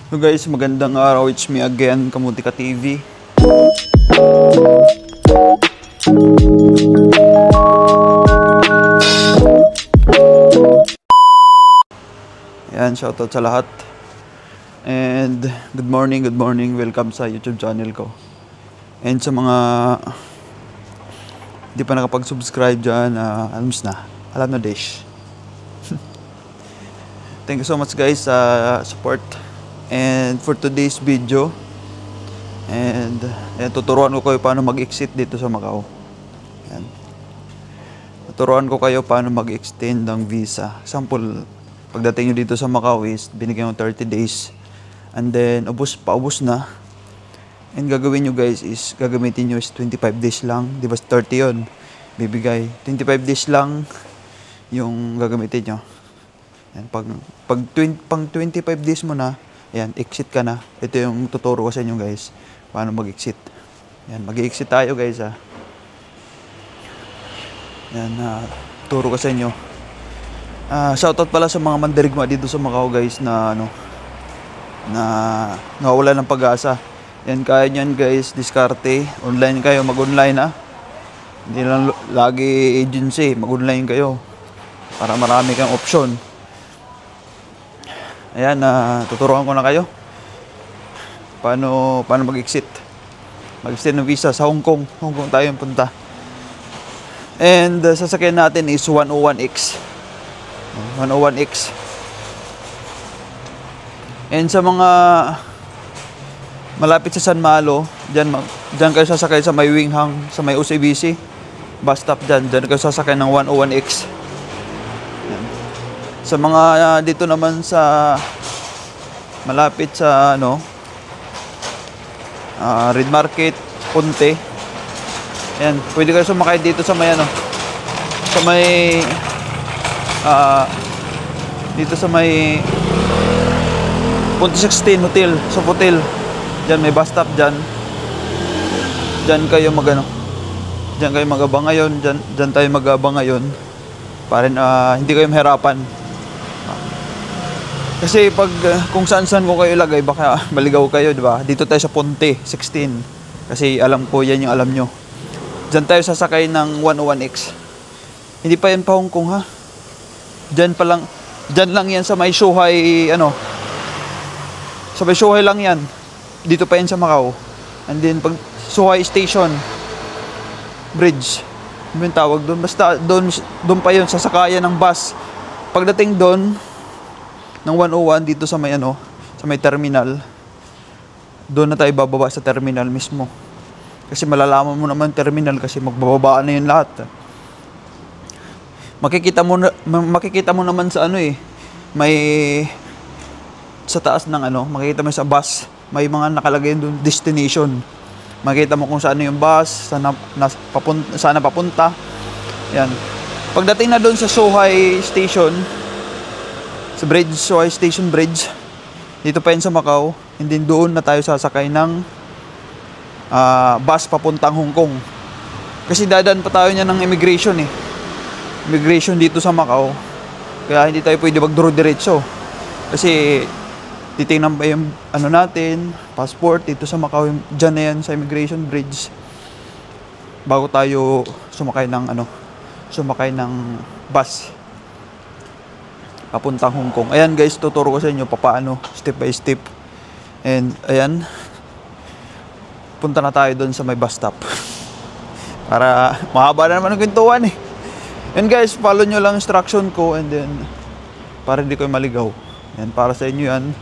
So guys, magandang araw. It's me again, Kamutika TV. Ayan, shoutout sa lahat. And good morning. Welcome sa YouTube channel ko. And sa mga di pa nakapag-subscribe dyan, alam na dish. Thank you so much guys sa support. And for today's video, tuturuan ko kayo paano mag-exit dito sa Macau. Ayan. Tuturuan ko kayo paano mag-extend ng visa. Example, pagdating nyo dito sa Macau is binigyan nyo 30 days. And then, paubos na. And gagawin nyo guys is, gagamitin nyo is 25 days lang. Di ba 30 yun? Bibigay. 25 days lang yung gagamitin nyo. Ayan. Pag 25 days mo na, ayan, exit ka na. Ito yung tuturo ko sa inyo guys. Paano mag-exit. Ayan, mag-exit tayo guys ha. Ayan, turo ko sa inyo. Shoutout pala sa mga mandirigma dito sa Macau guys na nawawala ng pag-asa. Yan, kaya nyan guys, diskarte. Online kayo, mag-online ha. Hindi lang lagi agency, mag-online kayo. Para marami kang option. Ayan, tuturuan ko na kayo paano mag-exit ng visa sa Hong Kong. Hong Kong tayo yung punta. And sasakyan natin is 101X. And sa mga malapit sa San Malo, dyan kayo sasakay sa may Winghang, sa may OCBC bus stop dyan kayo sasakay ng 101X. Sa mga dito naman sa malapit sa Red Market, Punte. Ayan, pwede kayo sumakay dito sa may dito sa may Punte 16 Hotel, Sofitel. Diyan may bus stop diyan. Diyan kayo mag-abang ngayon, diyan tayo mag-abang ngayon. Para hindi kayo mahirapan. Kasi kung saan-saan ko kayo ilagay, baka maligaw kayo, di ba? Dito tayo sa Punte 16. Kasi alam ko, yan yung alam nyo. Diyan tayo sasakay ng 101X. Hindi pa yan pa Hong Kong, ha? Diyan lang yan sa may Shuhai, sa may Shuhai lang yan. Dito pa yan sa Macau. And then, pag Shuhai Station Bridge, ano yung tawag doon? Basta, doon pa yun, sasakayan ng bus. Pagdating doon, ng 101 dito sa may sa may terminal, doon na tayo bababa sa terminal mismo. Kasi malalaman mo naman terminal kasi magbababaan na yun lahat. Makikita mo naman sa may sa taas ng makikita mo sa bus, may mga nakalagay doon destination. Makikita mo kung saan yung bus, saan papunta. Yan. Pagdating na doon sa Shuhai Station, sa Shuhai Station Bridge, dito pa yun sa Macau, and then doon na tayo sasakay ng bus papuntang Hong Kong. Kasi dadaan pa tayo niya ng immigration immigration dito sa Macau, kaya hindi tayo pwede magduro-diretso kasi titingnan pa yung natin, passport dito sa Macau, dyan na yan sa immigration bridge bago tayo sumakay ng bus papuntang Hong Kong. Ayan guys, tuturo ko sa inyo paano, step by step. And ayan, punta na tayo doon sa may bus stop. Para mahaba na naman ang kwentuhan And guys, follow nyo lang instruction ko, and then para hindi kayo maligaw. Ayan, para sa inyo yan.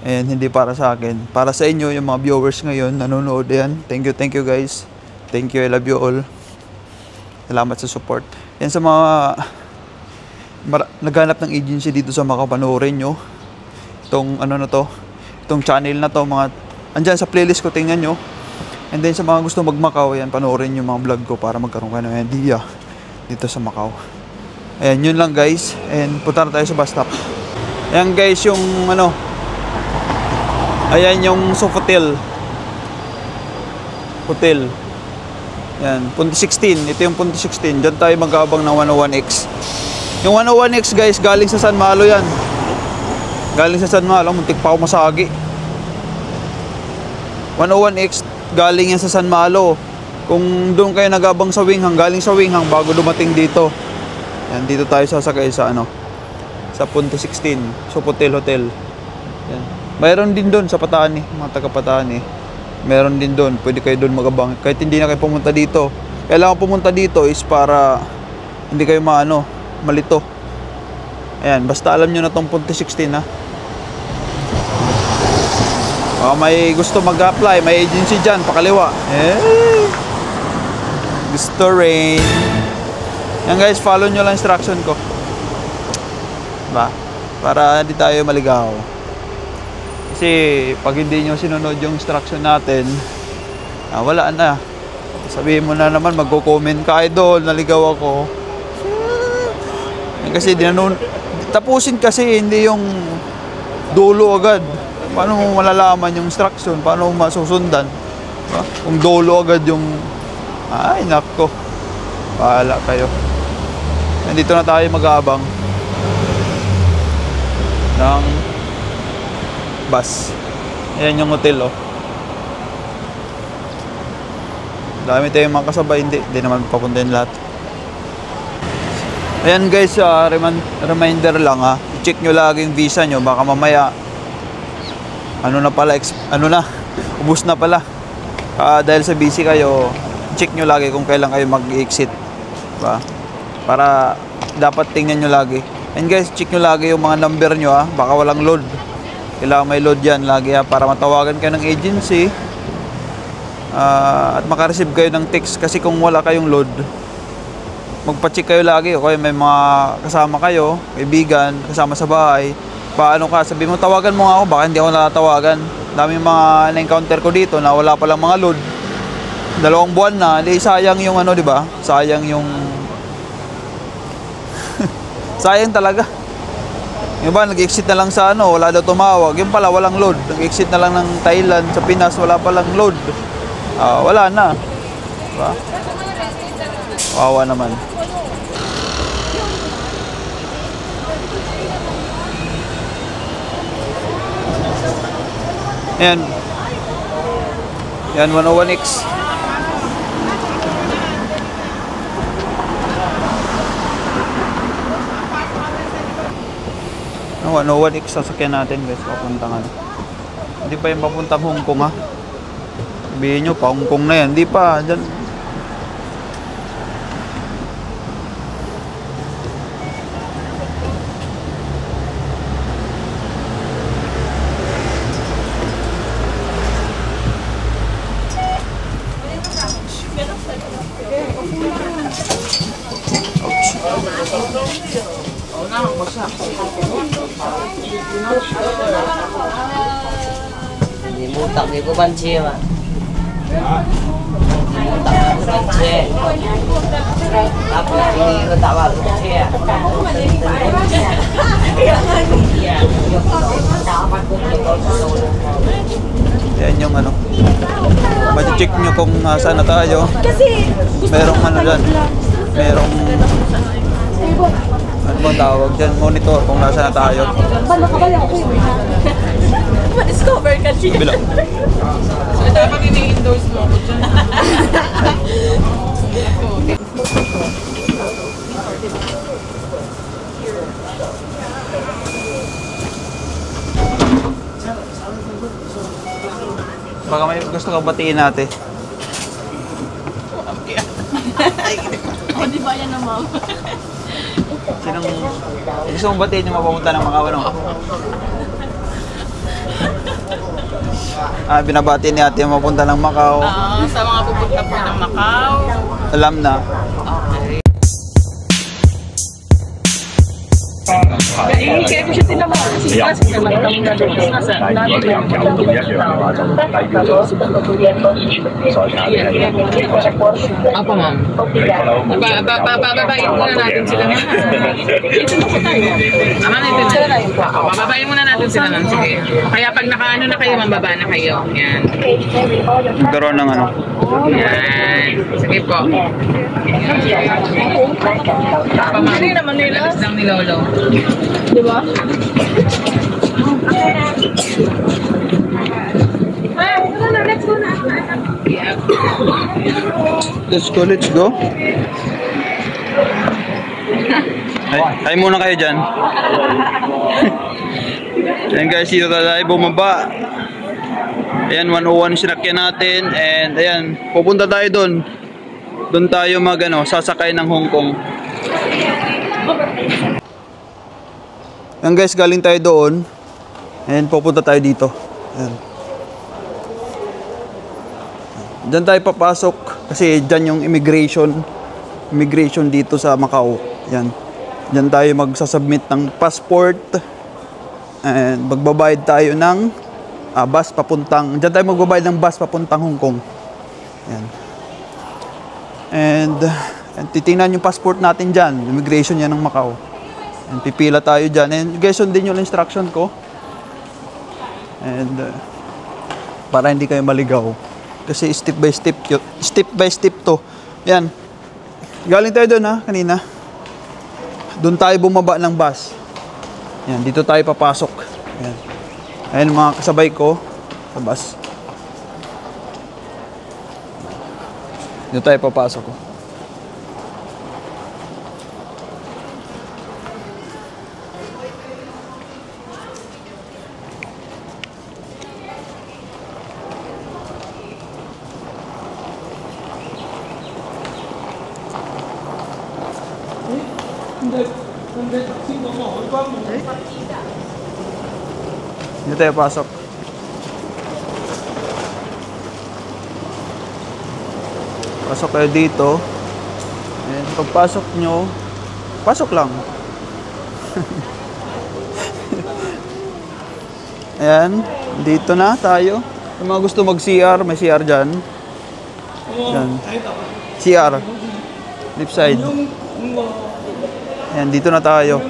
And hindi para sa akin. Para sa inyo, yung mga viewers ngayon, nanonood yan. Thank you guys. Thank you, I love you all. Salamat sa support. Yan sa mga naghanap ng agency dito sa Macau, panoorin nyo itong itong channel na to, andyan sa playlist ko, tingnan nyo. And then sa mga gusto mag-Macau, yan, panoorin nyo mga vlog ko para magkaroon kayo ng idea dito sa Macau. Ayan, yun lang guys. And punta na tayo sa bus stop. Ayan guys, yung ayan yung Sofitel Hotel. Ayan, Punte 16. Ito yung Punte 16. Diyan tayo mag-aabang ng 101X. Yung 101X guys, galing sa San Malo yan. Galing sa San Malo, muntik pa ako masagi. 101X, galing yan sa San Malo. Kung doon kayo nagabang sa Winghang, galing sa Winghang bago dumating dito. Yan, dito tayo sasakay sa ano, sa Punto 16, Sopotel Hotel. Yan. Mayroon din doon sa Patani, mga taga Patani. Meron din doon, pwede kayo doon magabang. Kahit hindi na kayo pumunta dito. Kailangan pumunta dito is para hindi kayo malito. Ayan, basta alam nyo na tong Punto 16 ha. May gusto mag-apply, may agency dyan, pakaliwa. Gusto rin. Yan guys, follow nyo lang instruction ko. Ba? Para hindi tayo maligaw. Kasi pag hindi nyo sinunod yung instruction natin, wala na. Sabihin mo na naman, magko-comment ka, idol, naligaw ako. Kasi tapusin kasi, hindi yung dulo agad. Paano mo malalaman yung instruction? Paano mo masusundan? Diba? Kung dulo agad yung... Ay, nako. Bahala kayo. Nandito na tayo mag-aabang ng bus. Ayan yung hotel, oh. Dami tayong mga kasabay. Hindi naman papuntahin lahat. Ayan guys, reminder lang ha. I-check nyo lagi yung visa nyo. Baka mamaya ubus na pala. Dahil sa busy kayo, check nyo lagi kung kailan kayo mag-exit. Diba? Para dapat tingnan nyo lagi. And guys, check nyo lagi yung mga number nyo ha. Baka walang load. Kailangan may load yan lagi ha. Para matawagan kayo ng agency. At makareceive kayo ng text. Kasi kung wala kayong load, magpa-check kayo lagi. Okay, may mga kasama kayo, kaibigan, kasama sa bahay. Paano ka? Sabi mo, tawagan mo nga ako. Baka hindi ako natatawagan. Daming mga na-encounter ko dito na wala palang mga load. 2 buwan na. Sayang yung di ba? Sayang yung... sayang talaga. Yung ba, nag-exit na lang sa wala daw tumawag. Yung pala, walang load. Nag-exit na lang ng Thailand, sa Pinas, wala palang load. Wala na. Diba? Wawa naman. Ayan. Yan, 101X. 101X sasakyan natin guys, papuntang hindi pa yung papuntang Hong Kong ha. Sabihin nyo pa Hong Kong na yan, hindi pa dyan. Ni mutak ni ko banci ma. Mutak ni banci. Tapi ini ko tawag banci ya. Yan yung check nyo kung saan na tayo. Merong dyan. Merong ano bang tawag dyan? Monitor kung nasa na tayo. Ma-discover ka siya. Bila. So, dapat ini-endorse mo ako dyan. Baka may gusto kang batiin natin. O, di ba yan naman? Sinong gusto mong batiin yung mapapunta ng Macau, ano? Binabati ni ate yung mapunta ng Macau. Sa mga pupunta po ng Macau. Alam na. Okay. Kaya ko siya tinama. Kasi kasi naman kami na doon. Nasa natin yung apa ma'am? Bababain muna natin sila na. Ito na po tayo. Bababain muna natin sila ma'am. Sige. Kaya pag nakaano na kayo, ma'am, baba na kayo. Yan. Nagkaroon ng Yan. Sige po. Pamali naman nila. Lang ni Lolo. Di ba? Let's go, let's go. Ay muna kayo dyan. Ayan guys, dito tayo bumaba. Ayan, 101 yung sinakyan natin. And ayan, pupunta tayo doon. Doon tayo sasakay ng Hong Kong. Ayan guys, galing tayo doon. And pupunta tayo dito. Ayan. Diyan tayo papasok. Kasi dyan yung immigration dito sa Macau. Ayan. Diyan tayo magsasubmit ng passport. And magbabayad tayo ng bus papuntang. Diyan tayo magbabayad ng bus papuntang Hong Kong. Ayan. And titingnan yung passport natin dyan. Immigration yan ng Macau. And pipila tayo dyan. And guys, sundin yung instruction ko. And para hindi kayo maligaw. Kasi step by step to. Yan. Galing tayo doon kanina. Doon tayo bumaba ng bus. Yan, dito tayo papasok. Yan. Ayan mga kasabay ko sa bus. Dito tayo papasok. Dito tayo pasok. Pasok kayo dito. And pagpasok nyo, pasok lang. Ayan, dito na tayo. Yung mga gusto mag-CR, may CR dyan. Ayan. CR. Left side. Ayan, dito na tayo.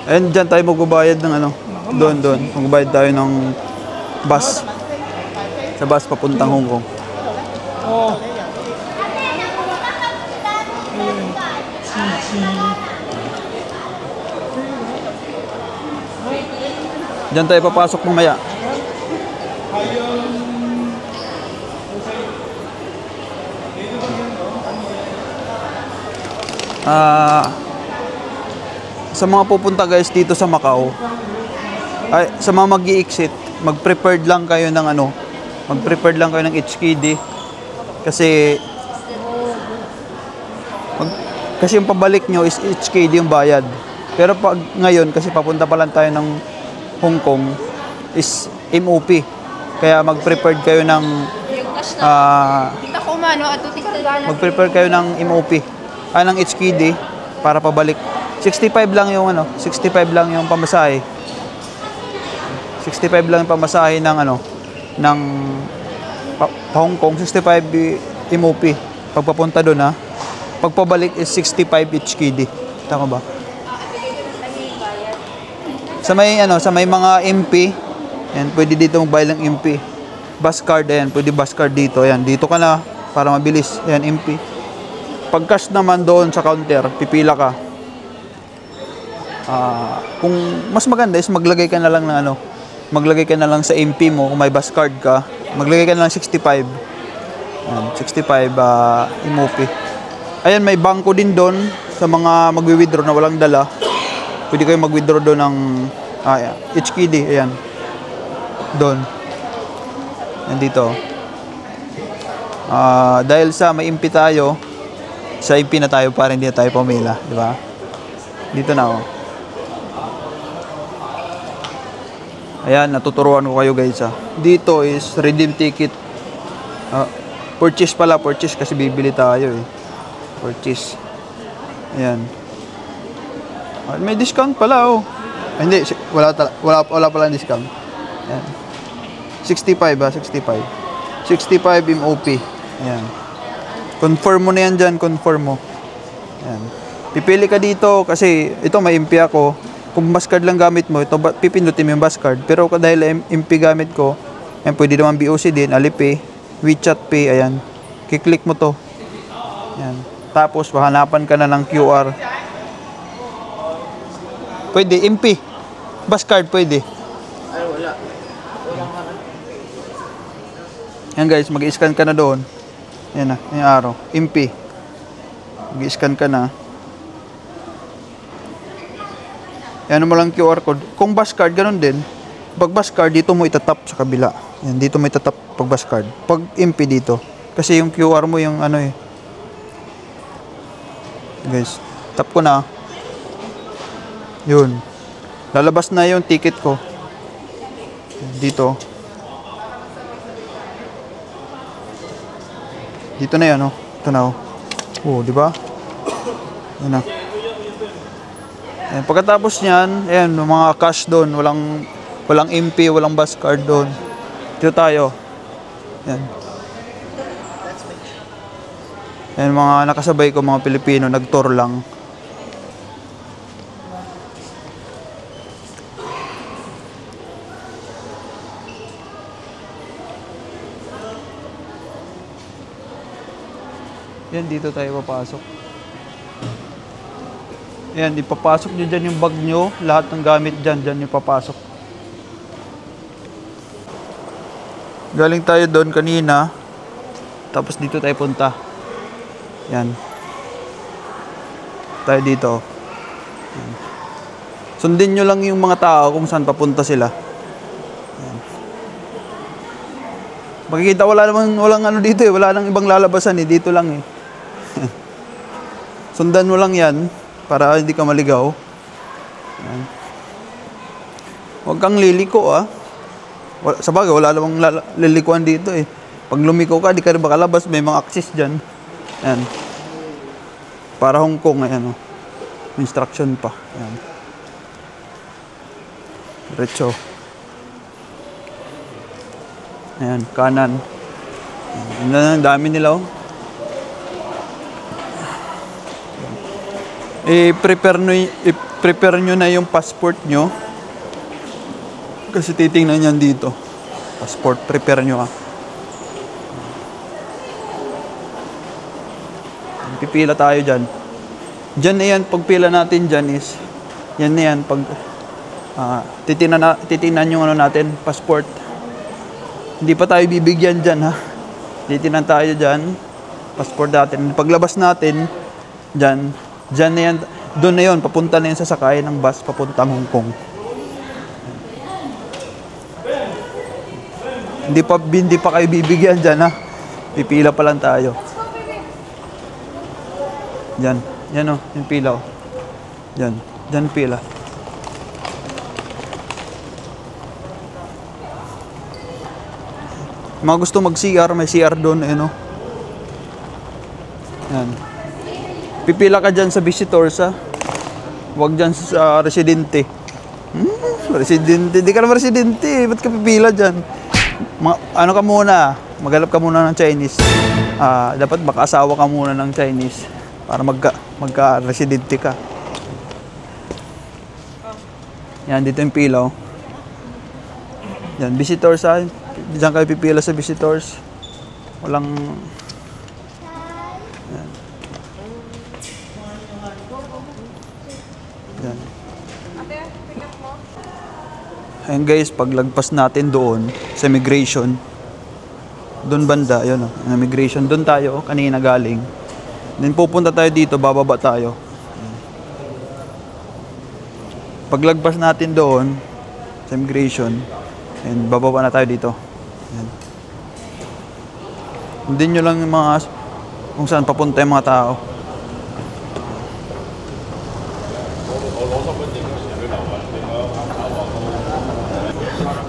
Ayan, dyan tayo magbabayad ng doon. Magbabayad tayo ng bus. Sa bus papuntang Hong Kong. Diyan tayo papasok mamaya. Sa mga pupunta guys dito sa Macau, sa mga mag-i-exit, mag-prepared lang kayo ng mag-prepared lang kayo ng HKD kasi yung pabalik nyo is HKD yung bayad. Pero pag ngayon, kasi papunta pa lang tayo ng Hong Kong, is MOP. Kaya mag-prepared kayo ng mag-prepare kayo ng MOP, ng HKD para pabalik. 65 lang yung 65 lang yung pamasahe. 65 lang yung pamasahe ng ng Hong Kong, 65 MOP. Pagpapunta doon pagpabalik is 65 HKD. Tama ba? Sa may mga MP, yan, pwede dito magbayad ng MP. Bus card, ayan, pwede bus card dito. Ayan, dito ka na para mabilis. Ayan, MP. Pag cash naman doon sa counter, pipila ka. Kung mas maganda is maglagay ka na lang ng maglagay ka na lang sa MP mo kung may bus card ka. Maglagay ka na lang 65. Ayan, 65 MOP. Ayan, may bangko din doon sa mga magwi-withdraw na walang dala. Pwede kayo mag-withdraw doon ng HKD. Ayan. Doon. Ayan dito. Dahil sa may MP tayo, sa MP na tayo para hindi na tayo pumila. Diba? Dito na Ayan, natuturuan ko kayo guys Dito is redeem ticket. Purchase pala. Purchase kasi bibili tayo Purchase. Ayan. May discount pala hindi, wala pala discount. Ayan. 65 65 MOP. Ayan. Confirm mo na yan dyan, confirm mo. Ayan. Pipili ka dito kasi ito may MP ako. Kung bus card lang gamit mo, ito pipindutin mo yung bus card. Pero dahil MP gamit ko, ayan, pwede naman BOC din, Alipay, WeChat Pay, ayan. Kiklik mo to. Ayan. Tapos hahanapan ka na ng QR. Pwede, MP. Bus card pwede. Yan guys, mag-i-scan ka na doon. Yan na, yung araw. MP. Mag-i-scan ka na. Yan mo lang QR code. Kung bus card, ganun din. Pag bus card, dito mo itatap sa kabila. Yan, dito mo itatap pag bus card. Pag MP dito. Kasi yung QR mo yung ano eh. Guys, tap ko na. Yun. Lalabas na yung ticket ko. Dito. Dito na yan, oh. Ito na, oh. Oh, di ba? Yan na. Ayan, pagkatapos niyan, ayan, mga cash doon, walang MP, walang bus card doon. Dito tayo. Ayan. Ayan, mga nakasabay ko, mga Pilipino, nag-tour lang. Yan, dito tayo papasok. Yan, ipapasok nyo dyan yung bag nyo. Lahat ng gamit dyan, dyan yung papasok. Galing tayo doon kanina. Tapos dito tayo punta. Yan. Tayo dito. Yan. Sundin nyo lang yung mga tao kung saan papunta sila. Yan. Makikita, walang ano dito eh. Wala nang ibang lalabasan eh. Dito lang eh. Sundan mo lang yan para hindi ka maligaw. Yan. Huwag kang liliko ah. Sa bagay, wala namang lilikuan dito eh. Pag lumiko ka, di ka rin makalabas. May mga access dyan. Yan. Para Hong Kong, ayan oh. Instruction pa. Yan. Diretso. Ayan, kanan. Ayan, ang dami nila oh. I-prepare nyo na yung passport nyo. Kasi titingnan yan dito. Passport, prepare nyo ha. Pipila tayo dyan. Dyan na yan, pagpila natin dyan is, yan na yan, pag titingnan yung ano natin, passport. Hindi pa tayo bibigyan dyan ha. Titingnan tayo dyan, passport natin. Paglabas natin, dyan na yan, doon na yun, papunta na yun sa sakay ng bus, papuntang Hong Kong. Hindi pa kayo bibigyan dyan ha. Pipila pa lang tayo. Dyan, yan o, yung pila o. Dyan pila. Mga gusto mag-CR, may CR doon, ayun o. Yan. Pipila ka dyan sa visitors ha. Huwag dyan sa residente. Residente, di ka naman residente. Ba't ka pipila dyan? Ano ka muna? Maghanap ka muna ng Chinese. Dapat makaasawa ka muna ng Chinese para magka-residente ka. Yan, dito yung pila oh. Yan, visitors ha. Diyan kayo pipila sa visitors. Walang... Yan. Yan. Ayan guys, paglagpas natin doon sa immigration, doon banda, yun o, immigration, doon tayo, kanina galing. Then pupunta tayo dito, bababa tayo. Paglagpas natin doon sa immigration, and bababa na tayo dito. Ayan. Hindi nyo lang yung mga kung saan papunta yung mga tao.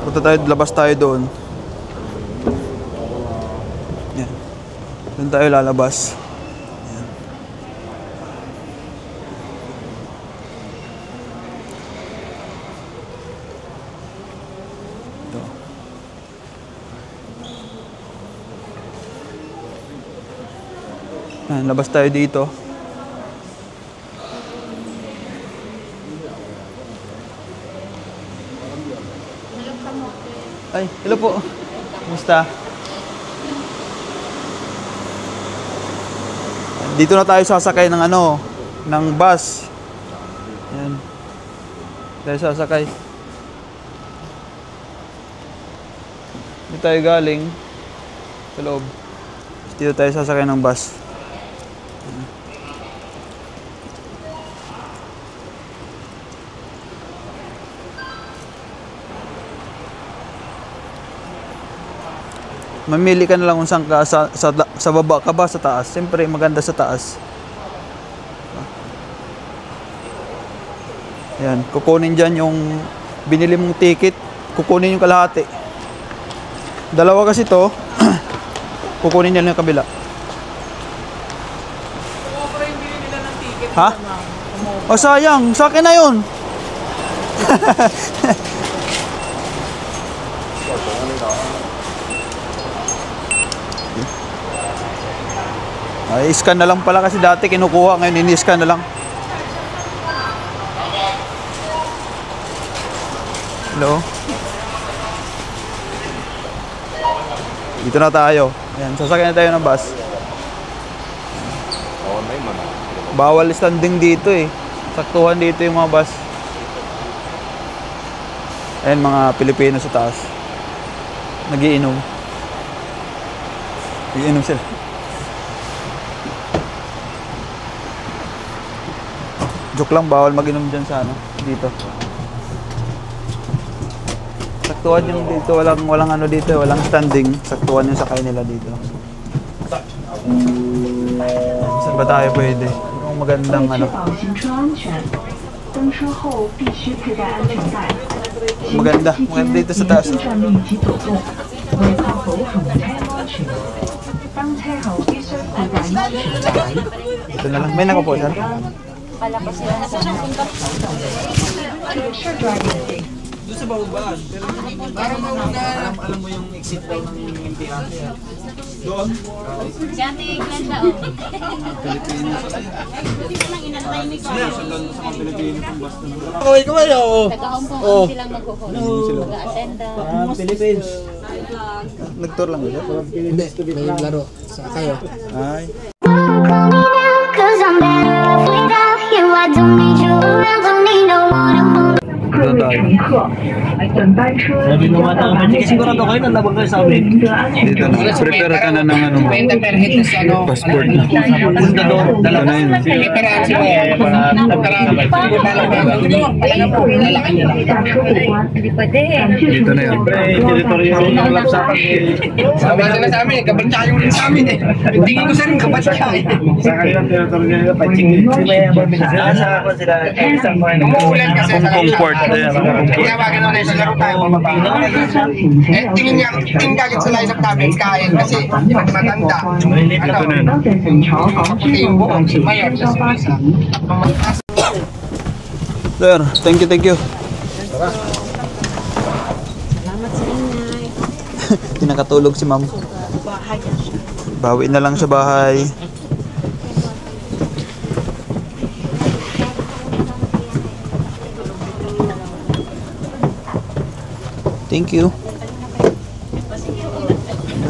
Punta tayo, labas tayo doon. Yan. Doon tayo lalabas. Yan. Ito. Yan, labas tayo dito. Ay, hello po. Kumusta? Dito na tayo sasakay ng ano, ng bus. Ayan. Tayo sasakay. Dito tayo galing. Sa loob. Dito tayo sasakay ng bus. Mamili ka na lang kung saan ka, sa baba ka ba, sa taas. Siyempre, maganda sa taas. Ayan, kukunin dyan yung binili mong ticket, kukunin yung kalahati. Dalawa kasi to, kukunin nila yung kabila. Ha? O sayang, sa akin na yun. Ay, scan na lang pala kasi dati kinukuha, ngayon ini-scan na lang. Hello? Dito na tayo. Ayan, sasakyan na tayo ng bus. Bawal standing dito eh. Saktuhan dito yung mga bus. Ayan, mga Pilipino sa taas. Nagiinom. Nagiinom sila. Joke lang, bawal mag-inom dyan sa ano, dito. Saktuhan yung dito, walang ano dito, walang standing. Saktuhan yung sakay nila dito. Saan ba tayo pwede? Yung magandang ano. Maganda dito sa taas. Ito na lang, may nakapo dyan. Doon sa babaan, pero alam mo yung exit daw ng MTR. Doon? Dati ganda oh. Pilipinas. Buti pa lang inantay ni ko. Sundan sa mga Pilipinas yung bus na. Taga-Hong Kong silang mag-hold. Taga-attendance. Philippines. Nag-tour lang ba? Hindi, may laro sa kayo. Ay. Cause I'm better off without you. I don't need you around, don't need no one to hold. Dito tayo. Sabi nung mga tao, sigurado kayo na labang kayo sa amin. Dito na. Prepare ka na ng ano. Per hit na ano. Passport na. Punta doon, Ito na yun. Hindi pwede. Dito na yun. teritoryo ng lapsapan. Sabi na sa amin, kabatsa yung sa amin eh. Tingin ko sa rin, kabatsa eh. Sa kanilang teritoryo nila, paching. Sa ako sila, isang mga Umuulan kasi sa Comport. kaya bagay na rin, laro tayo mamababa. Eh, tingin niya, tingin kagad sila isang namin kain kasi pag matanda. Ito na yun. Puti yung buo, mayor sa sumisa. Sir, thank you, thank you. Salamat sa inay. Tinakatulog si ma'am. Bawi na lang sa bahay. Thank you.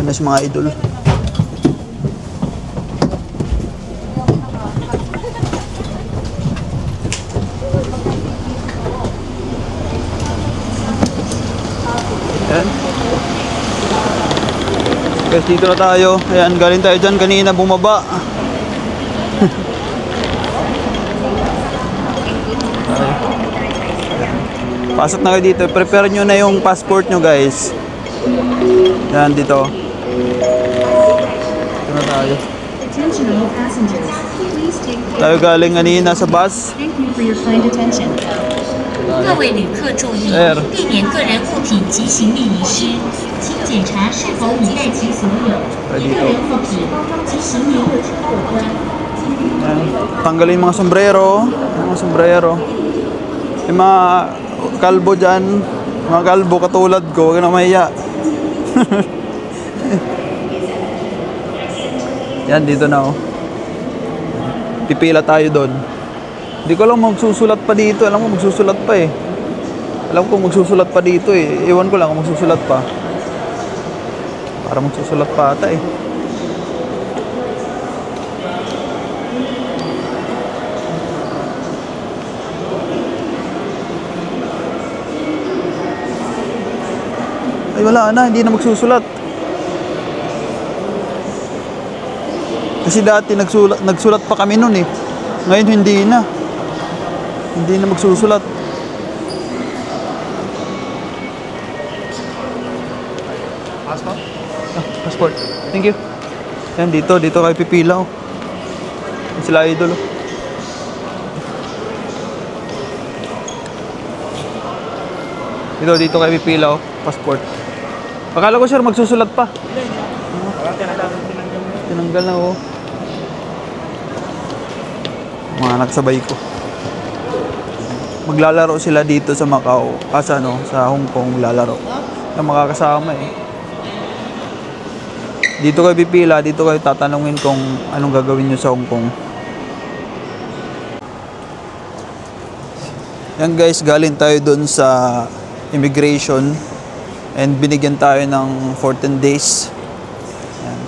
Ano sa mga idol? Ayan. Guys, dito na tayo. Ayan, galing tayo dyan kanina, bumaba. Pasok na kayo dito. Prepare nyo na yung passport nyo, guys. Yan, dito. Dito na tayo. Attention all passengers. Please take Tayo galing kanina sa bus. Thank you for your kind attention. 各位旅客注意，避免个人物品及行李遗失，请检查是否已带齐所有个人物品及行李有车有关。 Yan. Tanggalin yung mga sombrero. Mga sombrero. Yung mga kalbo dyan. Mga kalbo katulad ko. Huwag ka na mahiya. Yan, dito na oh. Pipila tayo doon. Hindi ko alam magsusulat pa dito. Alam ko magsusulat pa eh. Alam ko magsusulat pa dito eh. Iwan ko lang kung magsusulat pa. Para magsusulat pa ata eh. Ay, wala na, hindi na magsusulat. Kasi dati nagsulat pa kami nun eh. Ngayon hindi na. Hindi na magsusulat. Passport? Passport. Thank you. Yan, dito kayo pipila oh. Yan sila idol oh. Dito kayo pipila oh. Passport. Akala ko sir magsusulat pa. Tinanggal na oh. Mga nagsabay ko. Maglalaro sila dito sa Macau. Sa Hong Kong lalaro. Na makakasama eh. Dito kayo pipila, dito kayo tatanungin kung anong gagawin nyo sa Hong Kong. Yan guys, galing tayo dun sa immigration and binigyan tayo ng 14 days. Yan.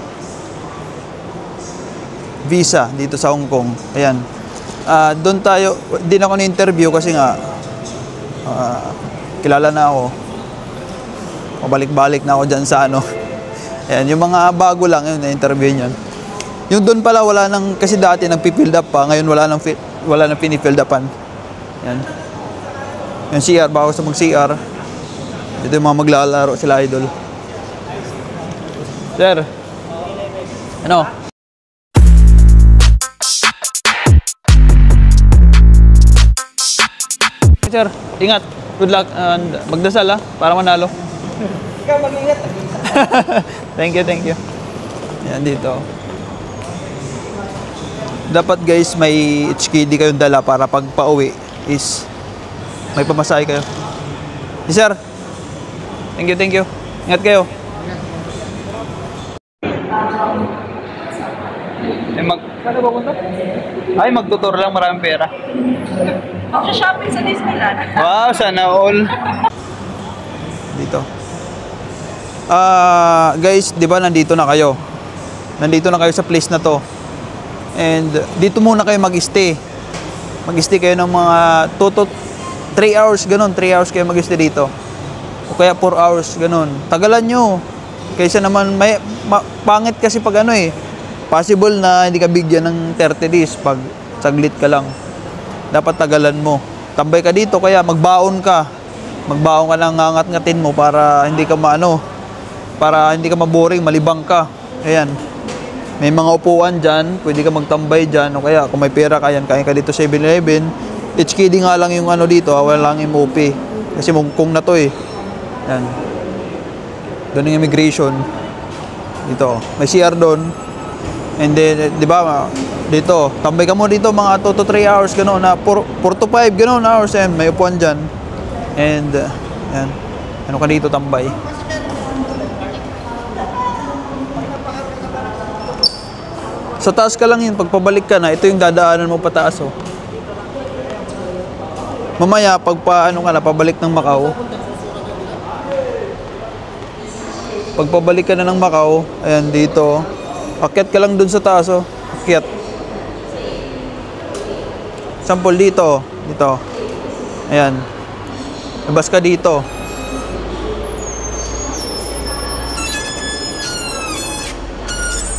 Visa dito sa Hong Kong. Ayan. Doon tayo, din ako na-interview kasi nga kilala na ako. Pabalik-balik na ako dyan sa ano. Ayan, yung mga bago lang yun, na-interview yun. Yung doon pala, wala nang, kasi dati nagpi-field up pa, ngayon wala nang pini-field upan. Ayan. Yung CR, bago sa mag-CR. Ito yung mga maglalaro sila idol. Sir, ano? Sir, ingat. Good luck and magdasal para manalo. Ikaw mag-ingat. Thank you. Yan dito. Dapat guys may HKD kayong dala para pag pauwi is may pamasahe kayo. Yes, sir. Thank you. Ingat kayo. Saan ba punta? Ay, magtutur lang, maraming pera. Mag-shopping sa Disneyland. Wow, sana all. Dito. Guys, di ba nandito na kayo? Nandito na kayo sa place na to. And dito muna kayo mag-stay. Mag-stay kayo ng mga 2 to 3 hours, ganun. 3 hours kayo mag-stay dito. O kaya 4 hours, ganun. Tagalan nyo. Kaysa naman, pangit kasi pag ano eh. Possible na hindi ka bigyan ng 30 days pag saglit ka lang. Dapat tagalan mo. Tambay ka dito, kaya magbaon ka. Magbaon ka ng ngangat-ngatin mo para hindi ka para hindi ka maboring, malibang ka. Ayan. May mga upuan dyan, pwede ka magtambay dyan. O kaya kung may pera ka yan, kaya ka dito sa 7-Eleven. HKD nga lang yung ano dito, wala lang yung MOP. Kasi mungkong na to eh. Ayan. Doon yung immigration. Dito. May CR doon. And then, di ba, dito, tambay ka mo dito mga 2 to 3 hours, gano'n, na 4 to 5, gano'n hours, and may upuan dyan. And, yan, ano ka dito, tambay. Sa taas ka lang yun, pagpabalik ka na, ito yung dadaanan mo pataas, oh. Mamaya, pabalik ng Macau, pagpabalik ka na ng Macau, ayan, dito, akyat ka lang dun sa taas, oh. Akyat. Sample dito. Dito. Ayan. Labas ka dito.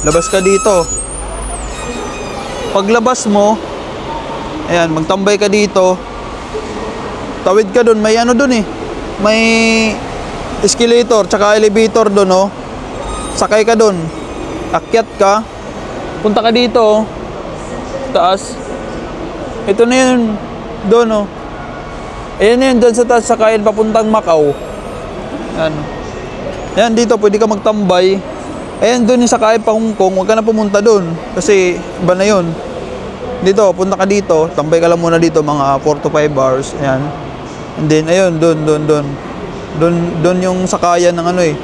Labas ka dito. Paglabas mo, ayan, magtambay ka dito. Tawid ka dun. May ano dun eh. May escalator, tsaka elevator dun, oh. Sakay ka dun. Akyat ka, punta ka dito, taas. Ito na yun, doon, oh. Ayan na yun, doon sa taas, sakayan papuntang Macau. Yan. Yan, dito, pwede ka magtambay. Ayan, doon yung sakayan pa Hong Kong, huwag ka na pumunta doon. Kasi, iba na yun. Dito, punta ka dito, tambay ka lang muna dito, mga 4 to 5 hours. Ayan. And then, ayun, doon. Doon yung sakayan ng ano eh.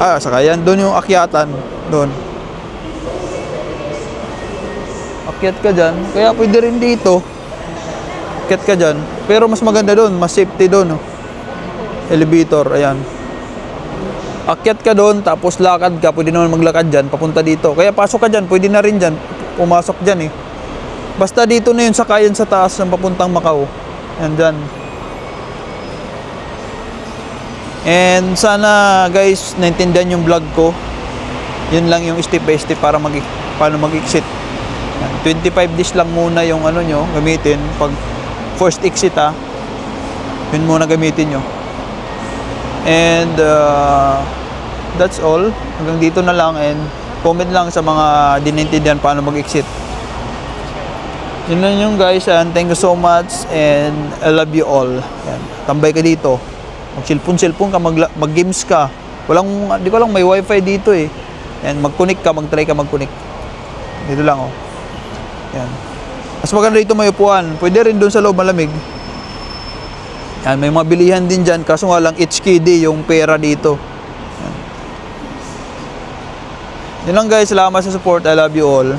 Sakayan, doon yung akyatan. Doon. Akyat ka dyan. Kaya pwede rin dito. Akyat ka dyan. Pero mas maganda doon. Mas safety doon. Oh. Elevator. Ayan. Akyat ka doon. Tapos lakad ka. Pwede naman maglakad dyan. Papunta dito. Kaya pasok ka dyan. Pwede na rin dyan. Pumasok dyan eh. Basta dito na yun. Sakayan sa taas ng papuntang Macau. Ayan dyan. And sana guys, naintindihan yung vlog ko. Yun lang yung step by step para paano mag-exit. 25 days lang muna yung ano nyo gamitin. Pag first exit yun muna gamitin nyo. And that's all. Hanggang dito na lang, and comment lang sa mga dinintindihan paano mag-exit. Yun lang yung guys, and thank you so much, and I love you all. Yan. Tambay ka dito. Mag-cellphone ka, mag-games ka. Di ko lang may wifi dito eh. Yan, mag-connect ka, mag-try ka mag-connect. Dito lang oh. Yan. Mas maganda dito may upuan. Pwede rin doon sa loob malamig. Yan, may mga bilihan din dyan. Kaso nga lang HKD yung pera dito. Yan. Yun lang guys. Salamat sa support. I love you all.